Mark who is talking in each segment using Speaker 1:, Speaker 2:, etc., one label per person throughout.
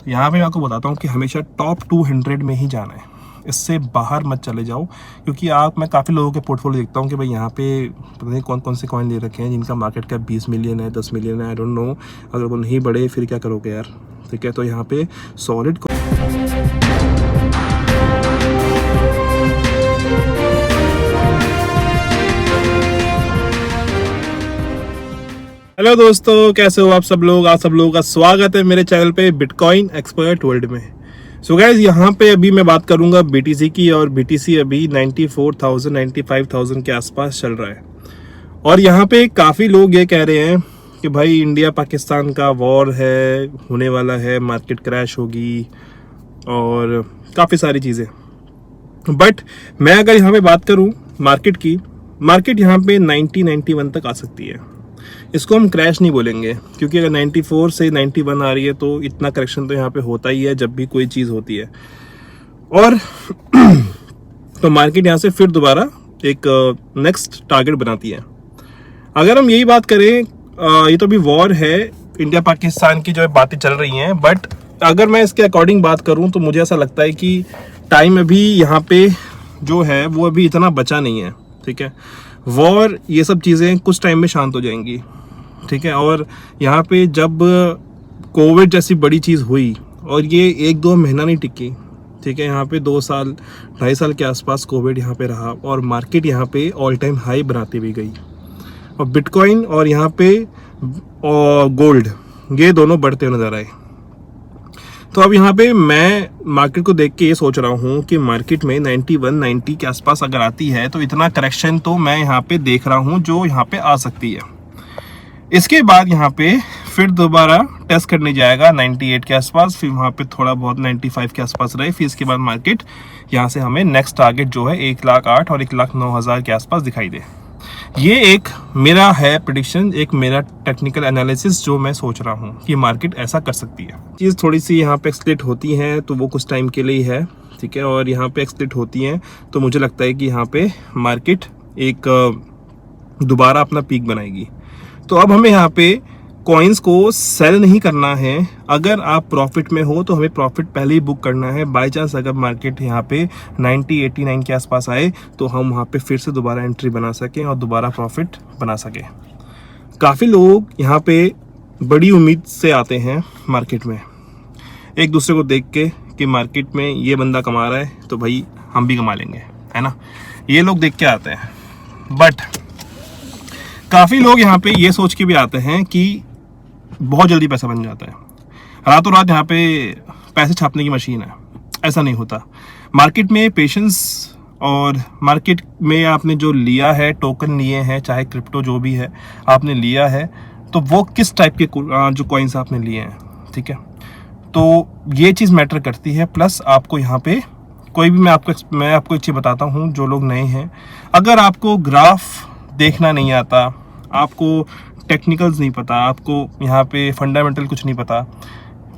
Speaker 1: तो यहाँ पे मैं आपको बताता हूँ कि हमेशा टॉप 200 में ही जाना है, इससे बाहर मत चले जाओ। क्योंकि मैं काफ़ी लोगों के पोर्टफोलियो देखता हूँ कि भाई यहाँ पे पता नहीं कौन कौन से कॉइन ले रखे हैं जिनका मार्केट कैप 20 मिलियन है, 10 मिलियन है, आई डोंट नो। अगर वो नहीं बढ़े फिर क्या करोगे यार, ठीक है। तो यहाँ पे सॉलिड हेलो दोस्तों, कैसे हो आप सब लोग। आप सब लोगों का स्वागत है मेरे चैनल पे बिटकॉइन एक्सपर्ट वर्ल्ड में। सो गाइस, यहाँ पे अभी मैं बात करूंगा बीटीसी की, और बीटीसी अभी 94,000 95,000 के आसपास चल रहा है। और यहाँ पे काफ़ी लोग ये कह रहे हैं कि भाई इंडिया पाकिस्तान का वॉर है, होने वाला है, मार्केट क्रैश होगी और काफ़ी सारी चीज़ें। बट मैं अगर यहाँ पे बात करूँ मार्केट की, मार्केट यहाँ पे 91 तक आ सकती है। इसको हम क्रैश नहीं बोलेंगे, क्योंकि अगर 94 से 91 आ रही है तो इतना करेक्शन तो यहाँ पे होता ही है जब भी कोई चीज़ होती है। और तो मार्केट यहाँ से फिर दोबारा एक नेक्स्ट टारगेट बनाती है। अगर हम यही बात करें, ये तो अभी वॉर है, इंडिया पाकिस्तान की जो बातें चल रही हैं, बट अगर मैं इसके अकॉर्डिंग बात करूँ तो मुझे ऐसा लगता है कि टाइम अभी यहाँ पे जो है वो अभी इतना बचा नहीं है, ठीक है। वॉर ये सब चीज़ें कुछ टाइम में शांत हो जाएंगी, ठीक है। और यहाँ पे जब कोविड जैसी बड़ी चीज़ हुई और ये 1-2 महीना नहीं टिकी, ठीक है। यहाँ पे 2 साल 2.5 साल के आसपास कोविड यहाँ पे रहा और मार्केट यहाँ पे ऑल टाइम हाई बनाती भी गई। और बिटकॉइन और यहाँ पे गोल्ड, ये दोनों बढ़ते नज़र आए। तो अब यहाँ पे मैं मार्केट को देख के ये सोच रहा हूँ कि मार्केट में 91-90 के आसपास अगर आती है तो इतना करेक्शन तो मैं यहाँ पे देख रहा हूँ जो यहाँ पे आ सकती है। इसके बाद यहाँ पे फिर दोबारा टेस्ट करने जाएगा 98 के आसपास, फिर वहाँ पे थोड़ा बहुत 95 के आसपास रहे, फिर इसके बाद मार्केट यहाँ से हमें नेक्स्ट टारगेट जो है 1,08,000 और 1,09,000 के आसपास दिखाई दे। ये एक मेरा है प्रेडिक्शन, एक मेरा टेक्निकल एनालिसिस जो मैं सोच रहा हूँ कि मार्केट ऐसा कर सकती है। चीज़ थोड़ी सी यहाँ पे एक्सप्लिट होती हैं तो वो कुछ टाइम के लिए ही है, ठीक है। और यहाँ पे एक्सप्लिट होती हैं तो मुझे लगता है कि यहाँ पे मार्केट एक दोबारा अपना पीक बनाएगी। तो अब हमें यहाँ पे कॉइन्स को सेल नहीं करना है। अगर आप प्रॉफिट में हो तो हमें प्रॉफिट पहले ही बुक करना है। बाय चांस अगर मार्केट यहाँ पे 90-89 के आसपास आए तो हम वहाँ पे फिर से दोबारा एंट्री बना सकें और दोबारा प्रॉफिट बना सकें। काफ़ी लोग यहाँ पे बड़ी उम्मीद से आते हैं मार्केट में, एक दूसरे को देख के कि मार्केट में ये बंदा कमा रहा है तो भाई हम भी कमा लेंगे, है ना। ये लोग देख के आते हैं। बट काफ़ी लोग यहाँ पे ये सोच के भी आते हैं कि बहुत जल्दी पैसा बन जाता है, रातों रात यहाँ पे पैसे छापने की मशीन है। ऐसा नहीं होता। मार्केट में पेशेंस, और मार्केट में आपने जो लिया है, टोकन लिए हैं, चाहे क्रिप्टो जो भी है आपने लिया है, तो वो किस टाइप के जो कॉइन्स आपने लिए हैं, ठीक है। तो ये चीज़ मैटर करती है। प्लस आपको यहाँ पे कोई भी मैं आपको एक चीज़ बताता हूँ, जो लोग नए हैं, अगर आपको ग्राफ देखना नहीं आता, आपको टेक्निकल्स नहीं पता, आपको यहाँ पे फंडामेंटल कुछ नहीं पता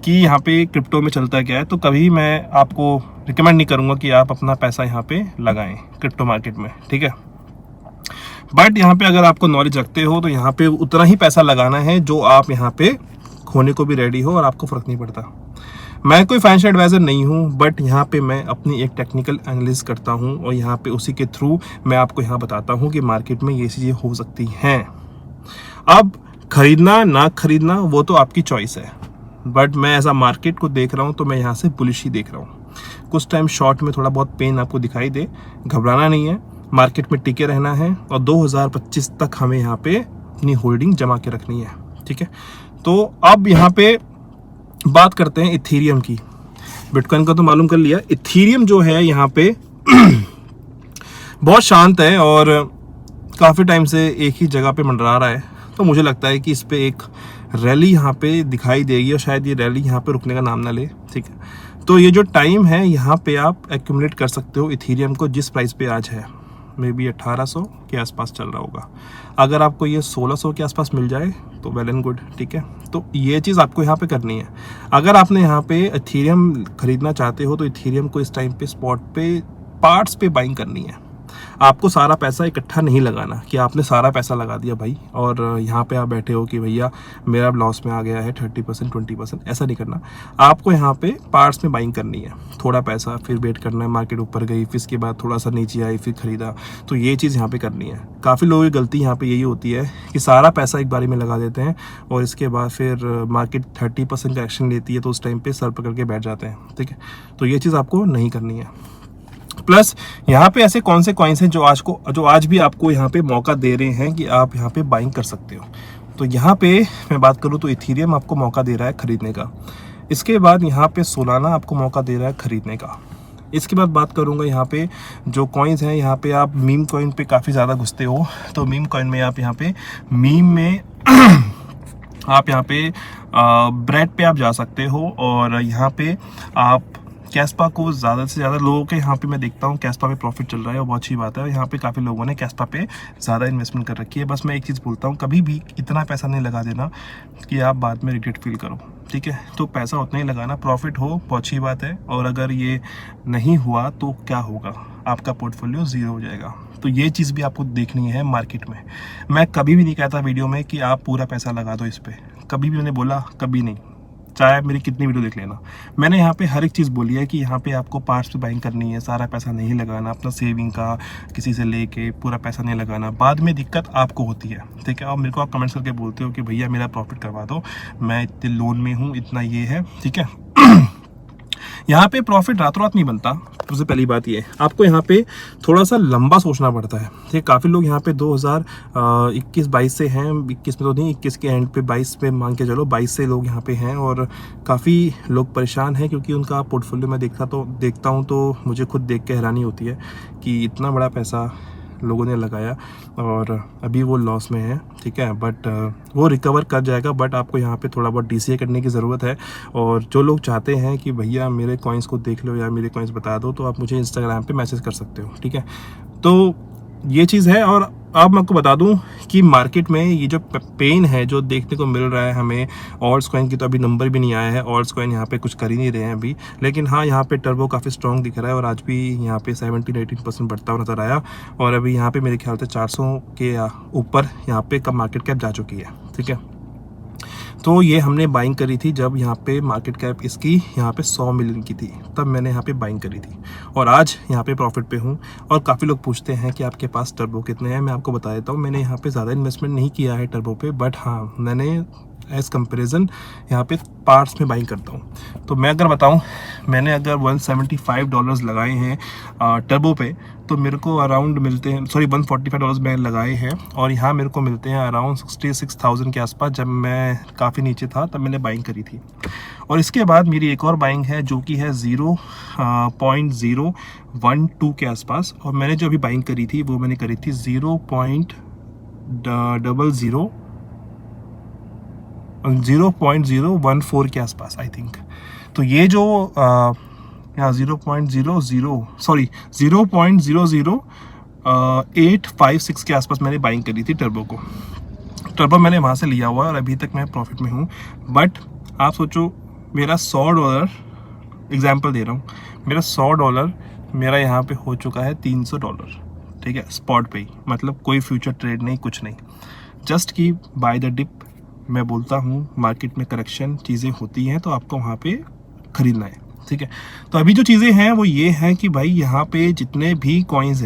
Speaker 1: कि यहाँ पे क्रिप्टो में चलता क्या है, तो कभी मैं आपको रिकमेंड नहीं करूँगा कि आप अपना पैसा यहाँ पे लगाएं क्रिप्टो मार्केट में, ठीक है। बट यहाँ पे अगर आपको नॉलेज रखते हो तो यहाँ पे उतना ही पैसा लगाना है जो आप यहाँ पे खोने को भी रेडी हो और आपको फ़र्क नहीं पड़ता। मैं कोई फाइनेंशियल एडवाइज़र नहीं हूँ, बट यहाँ पे मैं अपनी एक टेक्निकल एनालिसिस करता हूँ और यहाँ पे उसी के थ्रू मैं आपको यहाँ बताता हूँ कि मार्केट में ये चीज़ें हो सकती हैं। अब खरीदना ना खरीदना वो तो आपकी चॉइस है, बट मैं ऐसा मार्केट को देख रहा हूँ तो मैं यहाँ से बुलिश ही देख रहा हूँ। कुछ टाइम शॉर्ट में थोड़ा बहुत पेन आपको दिखाई दे, घबराना नहीं है, मार्केट में टिके रहना है और 2025 तक हमें यहाँ पे अपनी होल्डिंग जमा के रखनी है, ठीक है। तो अब यहाँ पे बात करते हैं इथेरियम की। बिटकॉइन का तो मालूम कर लिया, इथेरियम जो है यहाँ पे बहुत शांत है और काफ़ी टाइम से एक ही जगह पे मंडरा रहा है। तो मुझे लगता है कि इस पे एक रैली यहाँ पे दिखाई देगी और शायद ये रैली यहाँ पे रुकने का नाम ना ले, ठीक है। तो ये जो टाइम है यहाँ पे आप एक्यूमुलेट कर सकते हो इथेरियम को, जिस प्राइस पे आज है, मे बी 1800 के आसपास चल रहा होगा। अगर आपको ये 1600 के आसपास मिल जाए तो वेल एंड गुड, ठीक है। तो ये चीज़ आपको यहाँ पे करनी है। अगर आपने यहाँ पे इथेरियम खरीदना चाहते हो तो इथेरियम को इस टाइम पे स्पॉट पे पार्ट्स पे बाइंग करनी है। आपको सारा पैसा इकट्ठा नहीं लगाना कि आपने सारा पैसा लगा दिया भाई और यहाँ पे आप बैठे हो कि भैया मेरा लॉस में आ गया है 30% 20%, ऐसा नहीं करना। आपको यहाँ पे पार्ट्स में बाइंग करनी है, थोड़ा पैसा फिर वेट करना है, मार्केट ऊपर गई फिर इसके बाद थोड़ा सा नीचे आई फिर खरीदा, तो ये चीज़ यहाँ पे करनी है। काफ़ी लोगों की गलती यहाँ पे यही होती है कि सारा पैसा एक बारी में लगा देते हैं और इसके बाद फिर मार्केट 30% का एक्शन लेती है तो उस टाइम पे सर पकड़ के बैठ जाते हैं, ठीक है। तो ये चीज़ आपको नहीं करनी है। प्लस यहाँ पे ऐसे कौन से कॉइन्स हैं जो आज भी आपको यहाँ पे मौका दे रहे हैं कि आप यहाँ पे बाइंग कर सकते हो। तो यहाँ पे मैं बात करूँ तो इथीरियम आपको मौका दे रहा है खरीदने का। इसके बाद यहाँ पे सोलाना आपको मौका दे रहा है खरीदने का। इसके बाद बात करूँगा यहाँ पे जो कॉइन्स हैं, यहाँ पे आप मीम कॉइन पे काफ़ी ज़्यादा घुसते हो, तो मीम कॉइन में आप यहाँ पे मीम में आप यहाँ पे ब्रेड पे आप जा सकते हो और यहाँ पे आप कैस्पा को ज़्यादा से ज़्यादा लोगों के यहाँ पे मैं देखता हूँ कैस्पा पे प्रॉफिट चल रहा है और बहुत अच्छी बात है। यहाँ पे काफ़ी लोगों ने कैस्पा पे ज़्यादा इन्वेस्टमेंट कर रखी है। बस मैं एक चीज़ बोलता हूँ, कभी भी इतना पैसा नहीं लगा देना कि आप बाद में रिग्रेट फील करो, ठीक है। तो पैसा उतना ही लगाना, प्रॉफिट हो बहुत अच्छी बात है, और अगर ये नहीं हुआ तो क्या होगा, आपका पोर्टफोलियो ज़ीरो हो जाएगा। तो ये चीज़ भी आपको देखनी है मार्केट में। मैं कभी भी नहीं कहता वीडियो में कि आप पूरा पैसा लगा दो इस पर, कभी भी मैंने बोला कभी नहीं, चाहे मेरी कितनी वीडियो देख लेना। मैंने यहाँ पे हर एक चीज़ बोली है कि यहाँ पे आपको पार्ट्स पे बाइंग करनी है, सारा पैसा नहीं लगाना, अपना सेविंग का किसी से लेके पूरा पैसा नहीं लगाना, बाद में दिक्कत आपको होती है, ठीक है। और मेरे को आप कमेंट्स करके बोलते हो कि भैया मेरा प्रॉफिट करवा दो, मैं इतने लोन में हूँ, इतना ये है, ठीक है। यहाँ पे प्रॉफिट रातों रात नहीं बनता। सबसे पहली बात ये है, आपको यहाँ पे थोड़ा सा लंबा सोचना पड़ता है, ठीक है। काफ़ी लोग यहाँ पे 2021-22 से हैं, 21 में तो नहीं, 21 के एंड पे 22 पे मान के चलो, 22 से लोग यहाँ पे हैं और काफ़ी लोग परेशान हैं क्योंकि उनका पोर्टफोलियो मैं देखता हूँ तो मुझे खुद देख के हैरानी होती है कि इतना बड़ा पैसा लोगों ने लगाया और अभी वो लॉस में है, ठीक है। बट वो रिकवर कर जाएगा, बट आपको यहाँ पे थोड़ा बहुत DCA करने की ज़रूरत है। और जो लोग चाहते हैं कि भैया मेरे कॉइन्स को देख लो या मेरे कॉइन्स बता दो, तो आप मुझे इंस्टाग्राम पे मैसेज कर सकते हो, ठीक है। तो ये चीज़ है। और अब मैं आपको बता दूं कि मार्केट में ये जो पेन है जो देखने को मिल रहा है हमें, ऑल्ट्स कॉइन की तो अभी नंबर भी नहीं आया है, ऑल्ट्स कॉइन यहाँ पे कुछ कर ही नहीं रहे हैं अभी, लेकिन हाँ यहाँ पे टर्बो काफ़ी स्ट्रॉन्ग दिख रहा है और आज भी यहाँ पे 17-18% बढ़ता हुआ नज़र आया और अभी यहाँ पे मेरे ख्याल से 400 के ऊपर यहाँ पे कब मार्केट कैप जा चुकी है, ठीक है। तो ये हमने बाइंग करी थी जब यहाँ पे मार्केट कैप इसकी यहाँ पे 100 मिलियन की थी, तब मैंने यहाँ पे बाइंग करी थी और आज यहाँ पे प्रॉफिट पे हूँ। और काफ़ी लोग पूछते हैं कि आपके पास टर्बो कितने हैं, मैं आपको बता देता हूँ, मैंने यहाँ पे ज़्यादा इन्वेस्टमेंट नहीं किया है टर्बो पे, बट हाँ मैंने एज़ कंपेरिजन यहाँ पे पार्ट्स में बाइंग करता हूँ। तो मैं अगर बताऊँ, मैंने अगर $175 लगाए हैं टर्बो पे, तो मेरे को अराउंड मिलते हैं, सॉरी $145 मैंने लगाए हैं और यहाँ मेरे को मिलते हैं अराउंड 66,000 के आसपास। जब मैं काफ़ी नीचे था तब मैंने बाइंग करी थी। और इसके बाद मेरी एक और बाइंग है जो कि है 0.012 के आसपास, और मैंने जो अभी बाइंग करी थी वो मैंने करी थी 0.014 के आसपास आई थिंक। तो ये जो यहाँ 0.00856 के आसपास मैंने बाइंग करी थी टर्बो को। टर्बो मैंने वहाँ से लिया हुआ है और अभी तक मैं प्रॉफिट में हूँ। बट आप सोचो, मेरा $100 एग्जांपल दे रहा हूँ, मेरा $100 मेरा यहाँ पे हो चुका है $300, ठीक है, स्पॉट पे ही, मतलब कोई फ्यूचर ट्रेड नहीं, कुछ नहीं, जस्ट कि बाय द डिप। मैं बोलता हूँ मार्केट में करेक्शन चीज़ें होती हैं तो आपको वहाँ पे ख़रीदना है, ठीक है। तो अभी जो चीज़ें हैं वो ये हैं कि भाई यहाँ पे जितने भी कॉइन्स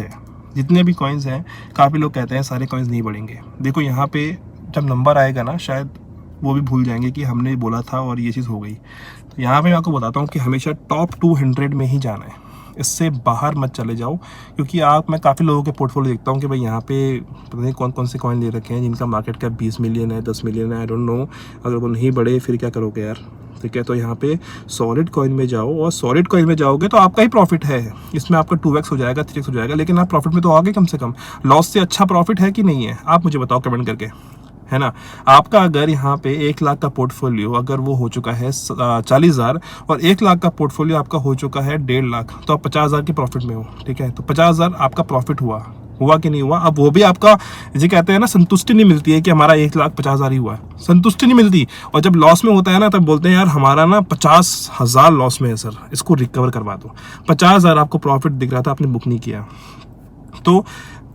Speaker 1: हैं, काफ़ी लोग कहते हैं सारे कॉइन्स नहीं बढ़ेंगे। देखो यहाँ पे जब नंबर आएगा ना, शायद वो भी भूल जाएंगे कि हमने बोला था और ये चीज़ हो गई। तो यहाँ पे मैं आपको बताता हूँ कि हमेशा टॉप 200 में ही जाना है, इससे बाहर मत चले जाओ। क्योंकि मैं काफ़ी लोगों के पोर्टफोलियो देखता हूँ कि भाई यहाँ पे पता नहीं कौन कौन से कॉइन ले रखे हैं जिनका मार्केट कैप 20 मिलियन है, 10 मिलियन है, आई डोंट नो। अगर वो नहीं बढ़े फिर क्या करोगे यार, ठीक है। तो यहाँ पे सॉलिड कॉइन में जाओ, और सॉलिड कॉइन में जाओगे तो आपका ही प्रॉफिट है, इसमें आपका 2x हो जाएगा, 3x हो जाएगा, लेकिन आप प्रॉफिट में तो आओगे कम से कम। लॉस से अच्छा प्रॉफिट है कि नहीं है, आप मुझे बताओ कमेंट करके, है ना। आपका अगर यहाँ पे 1 लाख का पोर्टफोलियो अगर वो हो चुका है 40,000 और 1 लाख का पोर्टफोलियो आपका हो चुका है 1.5 लाख, तो आप 50,000 की प्रॉफिट में हो, ठीक है। तो 50,000 आपका प्रॉफिट हुआ कि नहीं हुआ। अब वो भी आपका, जिसे कहते हैं ना, संतुष्टि नहीं मिलती है कि हमारा 1,50,000 ही हुआ है, संतुष्टि नहीं मिलती। और जब लॉस में होता है ना, तब बोलते हैं यार हमारा ना 50,000 लॉस में है सर, इसको रिकवर करवा दो। 50,000 आपको प्रॉफिट दिख रहा था, आपने बुक नहीं किया, तो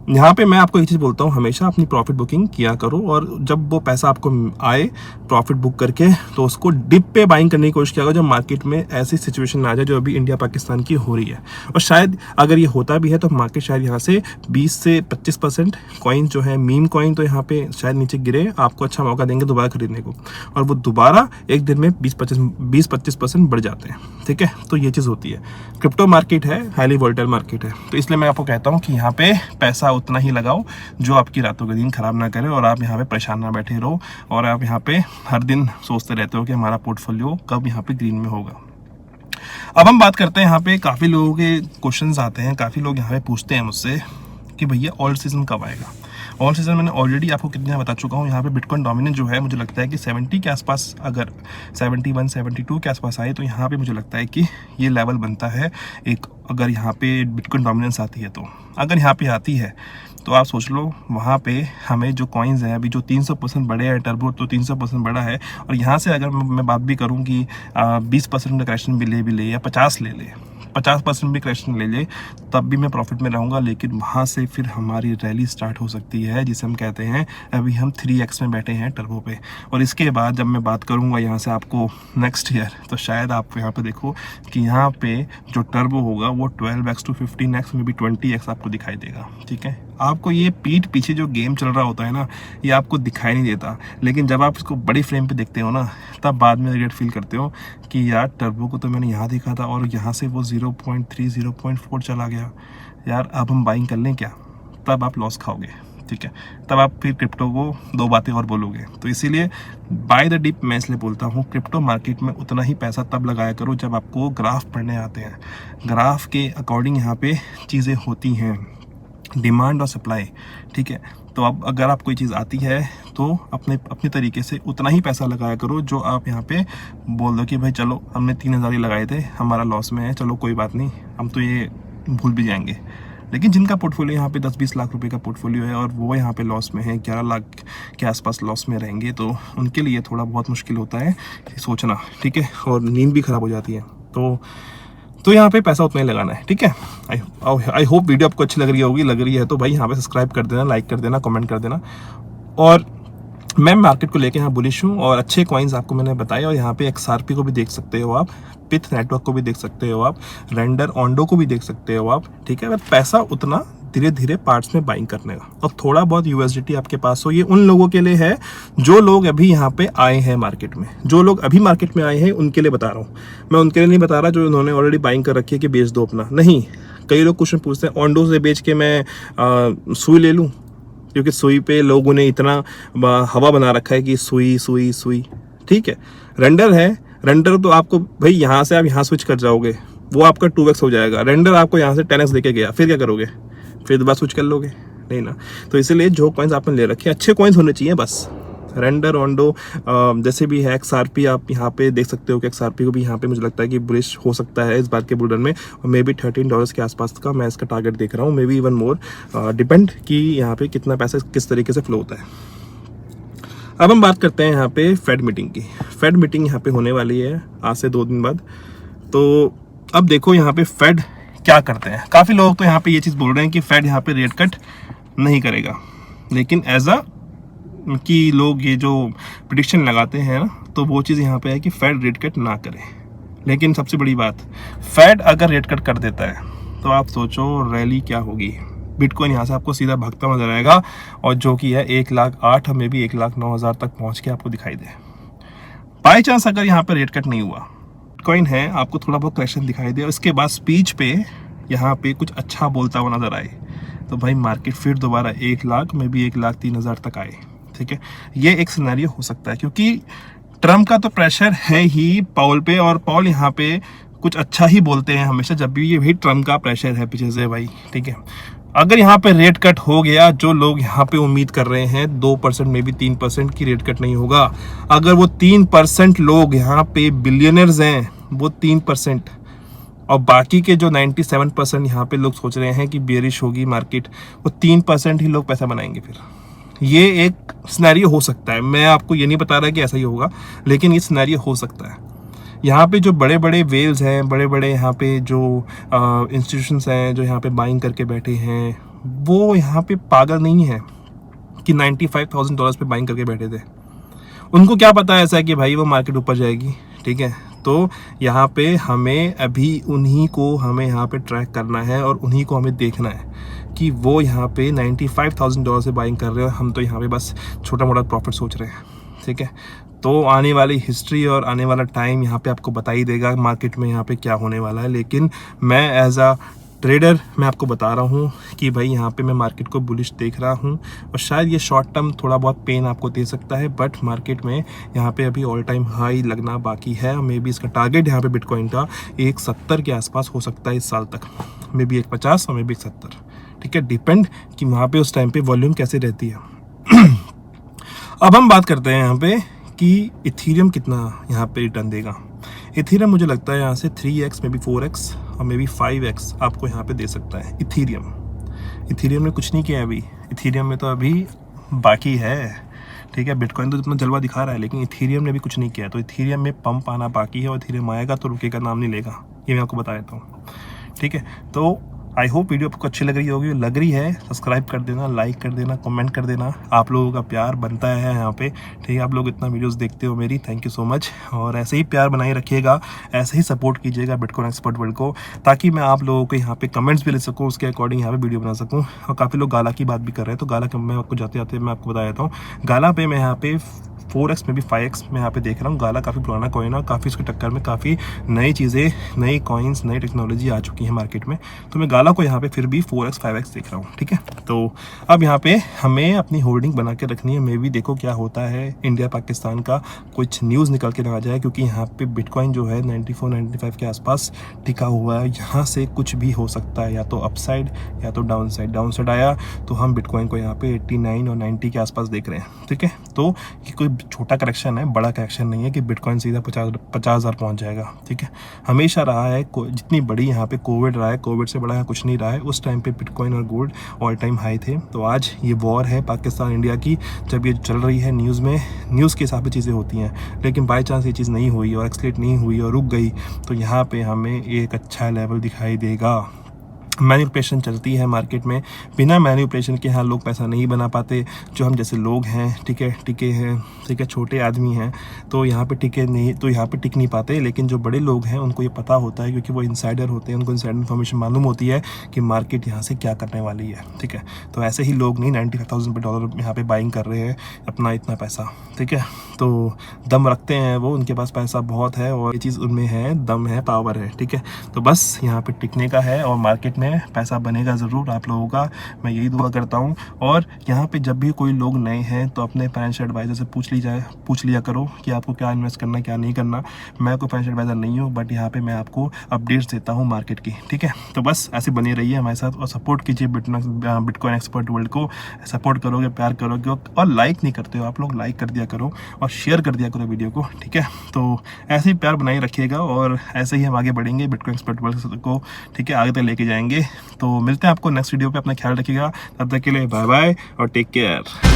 Speaker 1: यहाँ पे मैं आपको एक चीज़ बोलता हूँ, हमेशा अपनी प्रॉफिट बुकिंग किया करो, और जब वो पैसा आपको आए प्रॉफिट बुक करके, तो उसको डिप पे बाइंग करने की कोशिश किया करो जब मार्केट में ऐसी सिचुएशन आ जाए जो अभी इंडिया पाकिस्तान की हो रही है। और शायद अगर ये होता भी है तो मार्केट शायद यहाँ से 20 से 25% कॉइन जो है, मीम कॉइन, तो यहाँ पे शायद नीचे गिरे, आपको अच्छा मौका देंगे दोबारा खरीदने को, और वो दोबारा एक दिन में 20-25% बढ़ जाते हैं। ठीक है, तो ये चीज़ होती है। क्रिप्टो मार्केट है, हाईली वोलेटाइल मार्केट है, तो इसलिए मैं आपको कहता हूँ कि यहाँ पे पैसा उतना ही लगाओ जो आपकी रातों के दिन खराब ना करे, और आप यहाँ पे परेशान ना बैठे रहो, और आप यहाँ पे हर दिन सोचते रहते हो कि हमारा पोर्टफोलियो कब यहाँ पे ग्रीन में होगा। अब हम बात करते हैं, यहाँ पे काफ़ी लोगों के क्वेश्चंस आते हैं, काफ़ी लोग यहाँ पे पूछते हैं मुझसे कि भैया ऑल्ट सीजन कब आएगा। ऑल्ट सीजन मैंने ऑलरेडी आपको कितने बता चुका हूँ। यहाँ पे बिटकॉइन डोमिनेंस जो है, मुझे लगता है कि 70 के आसपास, अगर 71 72 के आसपास आए तो यहाँ पे मुझे लगता है कि ये लेवल बनता है एक, अगर यहाँ पे बिटकॉइन डोमिनेंस आती है, तो अगर यहाँ पे आती है तो आप सोच लो वहाँ पे हमें जो कॉइन्स हैं अभी जो 300% बढ़े हैं, टर्बो तो 300% बढ़ा है, और यहाँ से अगर मैं बात भी करूँ कि 20% का करेक्शन भी ले या 50% भी करेक्शन ले ले, तब भी मैं प्रॉफिट में रहूँगा। लेकिन वहाँ से फिर हमारी रैली स्टार्ट हो सकती है, जिसे हम कहते हैं, अभी हम 3x में बैठे हैं टर्बो पे, और इसके बाद जब मैं बात करूँगा यहाँ से आपको नेक्स्ट ईयर, तो शायद आप यहाँ पे देखो कि यहाँ पे जो टर्बो होगा वो 12x to 15x में भी 20x आपको दिखाई देगा। ठीक है, आपको ये पीठ पीछे जो गेम चल रहा होता है ना, ये आपको दिखाई नहीं देता, लेकिन जब आप इसको बड़ी फ्रेम पे देखते हो ना, तब बाद में रिग्रेट फील करते हो कि यार टर्बो को तो मैंने यहाँ देखा था और यहाँ से वो 0.3 0.4 चला गया, यार अब हम बाइंग कर लें क्या? तब आप लॉस खाओगे। ठीक है, तब आप फिर क्रिप्टो को दो बातें और बोलोगे। तो इसीलिए बाय द डिप मैं इसलिए बोलता हूँ, क्रिप्टो मार्केट में उतना ही पैसा तब लगाया करो जब आपको ग्राफ पढ़ने आते हैं। ग्राफ के अकॉर्डिंग यहाँ पे चीज़ें होती हैं, डिमांड और सप्लाई। ठीक है, तो अब अगर आप कोई चीज़ आती है तो अपने तरीके से उतना ही पैसा लगाया करो जो आप यहाँ पे बोल दो कि भाई चलो हमने 3000 ही लगाए थे, हमारा लॉस में है, चलो कोई बात नहीं, हम तो ये भूल भी जाएंगे। लेकिन जिनका पोर्टफोलियो यहाँ पे 10-20 लाख रुपए का पोर्टफोलियो है और वो यहाँ पे लॉस में है, 11 लाख के आसपास लॉस में रहेंगे, तो उनके लिए थोड़ा बहुत मुश्किल होता है सोचना। ठीक है, और नींद भी ख़राब हो जाती है। तो यहाँ पे पैसा उतना ही लगाना है। ठीक है, आई होप वीडियो आपको अच्छी लग रही है तो भाई यहाँ पे सब्सक्राइब कर देना, लाइक कर देना, कमेंट कर देना। और मैं मार्केट को लेके यहाँ बुलिश हूँ, और अच्छे कॉइन्स आपको मैंने बताए, और यहाँ पे XRP को भी देख सकते हो आप, पिथ नेटवर्क को भी देख सकते हो आप, रेंडर ऑन्डो को भी देख सकते हो आप। ठीक है, अगर पैसा उतना धीरे धीरे पार्ट्स में बाइंग करने का, और थोड़ा बहुत USDT आपके पास हो, ये उन लोगों के लिए है जो लोग अभी यहाँ पे आए हैं मार्केट में। जो लोग अभी मार्केट में आए हैं उनके लिए बता रहा हूँ मैं, उनके लिए नहीं बता रहा जो उन्होंने ऑलरेडी बाइंग कर रखी है कि बेच दो अपना। नहीं, कई लोग क्वेश्चन पूछते हैं ऑन्डो से बेच के मैं सुई ले लूँ, क्योंकि सुई पे लोगों ने इतना हवा बना रखा है कि सुई। ठीक है, रेंडर है, रेंडर तो आपको भाई यहाँ से आप यहाँ स्विच कर जाओगे, वो आपका 2x हो जाएगा। रेंडर आपको यहाँ से 10x देके गया, फिर क्या करोगे? फिर दोबारा स्विच कर लोगे? नहीं ना। तो इसीलिए जो कॉइन्स आपने ले रखे अच्छे कॉइन्स होने चाहिए बस। रेंडर ऑन्डो जैसे भी है, XRP आप यहाँ पे देख सकते हो कि XRP को भी यहाँ पे मुझे लगता है कि बुलिश हो सकता है इस बार के बुल रन में, और मे बी $13 के आसपास का मैं इसका टारगेट देख रहा हूँ, may be even more, depend कि यहाँ पे कितना पैसा किस तरीके से फ्लो होता है। अब हम बात करते हैं यहाँ पे फेड मीटिंग की। फेड मीटिंग यहाँ पे होने वाली है आज से 2 दिन बाद। तो अब देखो यहाँ पे फेड क्या करते हैं। काफ़ी लोग तो यहाँ पे ये चीज़ बोल रहे हैं कि फेड यहाँ पे रेट कट नहीं करेगा, लेकिन एज अ कि लोग ये जो प्रेडिक्शन लगाते हैं ना, तो वो चीज़ यहाँ पे है कि फेड रेट कट ना करे। लेकिन सबसे बड़ी बात, फेड अगर रेट कट कर देता है तो आप सोचो रैली क्या होगी। बिटकॉइन यहाँ से आपको सीधा भागता नजर आएगा, और जो कि है 1,08,000 में भी 1,09,000 तक पहुँच के आपको दिखाई दे। बाई चांस अगर यहाँ पे रेट कट नहीं हुआ, बिटकॉइन है, आपको थोड़ा बहुत करेक्शन दिखाई दे, और इसके बाद स्पीच पे यहाँ पे कुछ अच्छा बोलता हुआ नजर आए, तो भाई मार्केट फिर दोबारा 1 लाख में भी 1,03,000 तक आए। ठीक है, ये एक सिनेरियो हो सकता है, क्योंकि ट्रम्प का तो प्रेशर है ही पाउल पे, और पाउल यहाँ पे कुछ अच्छा ही बोलते हैं हमेशा, जब भी ये भी ट्रम्प का प्रेशर है पीछे से भाई। ठीक है, अगर यहाँ पे रेट कट हो गया, जो लोग यहाँ पे उम्मीद कर रहे हैं 2% में भी 3% की रेट कट नहीं होगा, अगर वो 3% लोग यहाँ पे बिलियनर्स हैं, वो 3%, और बाकी के जो 97% यहाँ पे लोग सोच रहे हैं कि बेरिश होगी मार्केट, वो 3% ही लोग पैसा बनाएंगे। फिर ये एक सिनेरियो हो सकता है, मैं आपको ये नहीं बता रहा कि ऐसा ही होगा, लेकिन ये सिनेरियो हो सकता है। यहाँ पे जो बड़े बड़े वेल्स हैं, बड़े बड़े यहाँ पे जो इंस्टीट्यूशंस हैं जो यहाँ पे बाइंग करके बैठे हैं, वो यहाँ पे पागल नहीं है कि $95,000 पे बाइंग करके बैठे थे। उनको क्या पता है ऐसा है कि भाई वो मार्केट ऊपर जाएगी, ठीक है। तो यहाँ पे हमें अभी उन्हीं को हमें यहाँ पे ट्रैक करना है और उन्हीं को हमें देखना है कि वो यहाँ पे $95,000 से बाइंग कर रहे हैं, हम तो यहाँ पे बस छोटा मोटा प्रॉफिट सोच रहे हैं, ठीक है। तो आने वाली हिस्ट्री और आने वाला टाइम यहाँ पे आपको बता ही देगा मार्केट में यहाँ पे क्या होने वाला है। लेकिन मैं एज अ ट्रेडर मैं आपको बता रहा हूँ कि भाई यहाँ पे मैं मार्केट को बुलिश देख रहा हूँ, और शायद ये शॉर्ट टर्म थोड़ा बहुत पेन आपको दे सकता है, बट मार्केट में यहाँ पे अभी ऑल टाइम हाई लगना बाकी है। मे बी इसका टारगेट यहाँ पे बिटकॉइन का 170 के आसपास हो सकता है इस साल तक, मे बी 150 और मे बी 170, ठीक है। डिपेंड कि वहाँ पे उस टाइम पे वॉल्यूम कैसे रहती है। अब हम बात करते हैं यहाँ पे कि इथीरियम कितना यहाँ पे रिटर्न देगा। इथीरियम मुझे लगता है यहाँ से 3x मे बी 4x और मे बी 5x आपको यहाँ पे दे सकता है। इथीरियम ने कुछ नहीं किया अभी, इथीरियम में तो अभी बाकी है, ठीक है। बिटकॉइन तो इतना जलवा दिखा रहा है, लेकिन इथीरियम ने भी कुछ नहीं किया। तो इथीरियम में पंप आना बाकी है, और इथीरियम आएगा तो रुकेगा नाम नहीं लेगा, ये मैं आपको बता देता हूँ, ठीक है। तो आई होप वीडियो आपको अच्छी लग रही होगी, लग रही है सब्सक्राइब कर देना, लाइक कर देना, कमेंट कर देना। आप लोगों का प्यार बनता है यहाँ पे, ठीक है। आप लोग इतना वीडियोस देखते हो मेरी, थैंक यू सो मच। और ऐसे ही प्यार बनाए रखिएगा, ऐसे ही सपोर्ट कीजिएगा बिटकॉइन एक्सपर्ट वर्ल्ड को, ताकि मैं आप लोगों को यहाँ पे कमेंट्स भी ले सकूँ, उसके अकॉर्डिंग यहाँ पे वीडियो बना सकूँ। और काफ़ी लोग गाला की बात भी कर रहे हैं, तो गाला मैं आपको जाते जाते मैं आपको बता देता हूँ। गाला पे मैं यहाँ पे 4x में भी 5x में यहाँ पे देख रहा हूँ। गाला काफ़ी पुराना कॉइन है, काफ़ी उसके टक्कर में काफ़ी नई चीज़ें, नई कॉइन्स, नई टेक्नोलॉजी आ चुकी है मार्केट में। तो मैं गाला को यहाँ पे फिर भी 4x 5x देख रहा हूँ, ठीक है। तो अब यहाँ पे हमें अपनी होल्डिंग बना के रखनी है। मे भी देखो क्या होता है, इंडिया पाकिस्तान का कुछ न्यूज़ निकल के ना आ जाए, क्योंकि यहाँ पे बिटकॉइन जो है 94-95 के आसपास टिका हुआ है। यहाँ से कुछ भी हो सकता है, या तो अपसाइड या तो डाउन साइड आया तो हम बिटकॉइन को यहाँ पे 89 और 90 के आसपास देख रहे हैं, ठीक है। तो ये कोई छोटा करेक्शन है, बड़ा करेक्शन नहीं है कि बिटकॉइन सीधा 50,000 पहुंच जाएगा, ठीक है। हमेशा रहा है, जितनी बड़ी यहाँ पे कोविड रहा है, कोविड से बड़ा कुछ नहीं रहा है। उस टाइम पे बिटकॉइन और गोल्ड ऑल टाइम हाई थे। तो आज ये वॉर है पाकिस्तान इंडिया की, जब ये चल रही है न्यूज़ में, न्यूज़ के हिसाब से चीज़ें होती हैं, लेकिन बाई चांस ये चीज़ नहीं हुई और एक्सलेट नहीं हुई और रुक गई, तो यहाँ पर हमें एक अच्छा लेवल दिखाई देगा। मैनिपुलेशन चलती है मार्केट में, बिना मैनिपुलेशन के यहाँ लोग पैसा नहीं बना पाते। जो हम जैसे लोग हैं, ठीक है, टिके हैं, ठीक है, छोटे आदमी हैं, तो यहाँ पे टिके नहीं, तो यहाँ पे टिक नहीं पाते। लेकिन जो बड़े लोग हैं उनको ये पता होता है, क्योंकि वो इनसाइडर होते हैं, उनको इनसाइडर इन्फॉर्मेशन मालूम होती है कि मार्केट यहाँ से क्या करने वाली है, ठीक है। तो ऐसे ही लोग नहीं $95,000 यहाँ पर बाइंग कर रहे हैं अपना इतना पैसा, ठीक है। तो दम रखते हैं वो, उनके पास पैसा बहुत है और ये चीज़ उनमें है, दम है, पावर है, ठीक है। तो बस यहाँ पे टिकने का है और मार्केट में पैसा बनेगा ज़रूर आप लोगों का, मैं यही दुआ करता हूँ। और यहाँ पे जब भी कोई लोग नए हैं तो अपने फाइनेंशियल एडवाइज़र से पूछ लिया करो कि आपको क्या इन्वेस्ट करना, क्या नहीं करना। मैं कोई फाइनेंशियल एडवाइज़र नहीं हूँ, बट यहाँ पे मैं आपको अपडेट्स देता हूँ मार्केट की, ठीक है। तो बस ऐसे बने रहिए हमारे साथ और सपोर्ट कीजिए बिटकॉइन एक्सपर्ट वर्ल्ड को। सपोर्ट करोगे, प्यार करोगे, और लाइक नहीं करते हो आप लोग, लाइक कर दिया करो और शेयर कर दिया करो वीडियो को, ठीक है। तो ऐसे ही प्यार बनाए रखिएगा और ऐसे ही हम आगे बढ़ेंगे बिटकॉइन एक्सपर्ट वर्ल्ड को, ठीक है, आगे तक लेके जाएंगे। तो मिलते हैं आपको नेक्स्ट वीडियो पे, अपना ख्याल रखिएगा, तब तक के लिए बाय बाय और टेक केयर।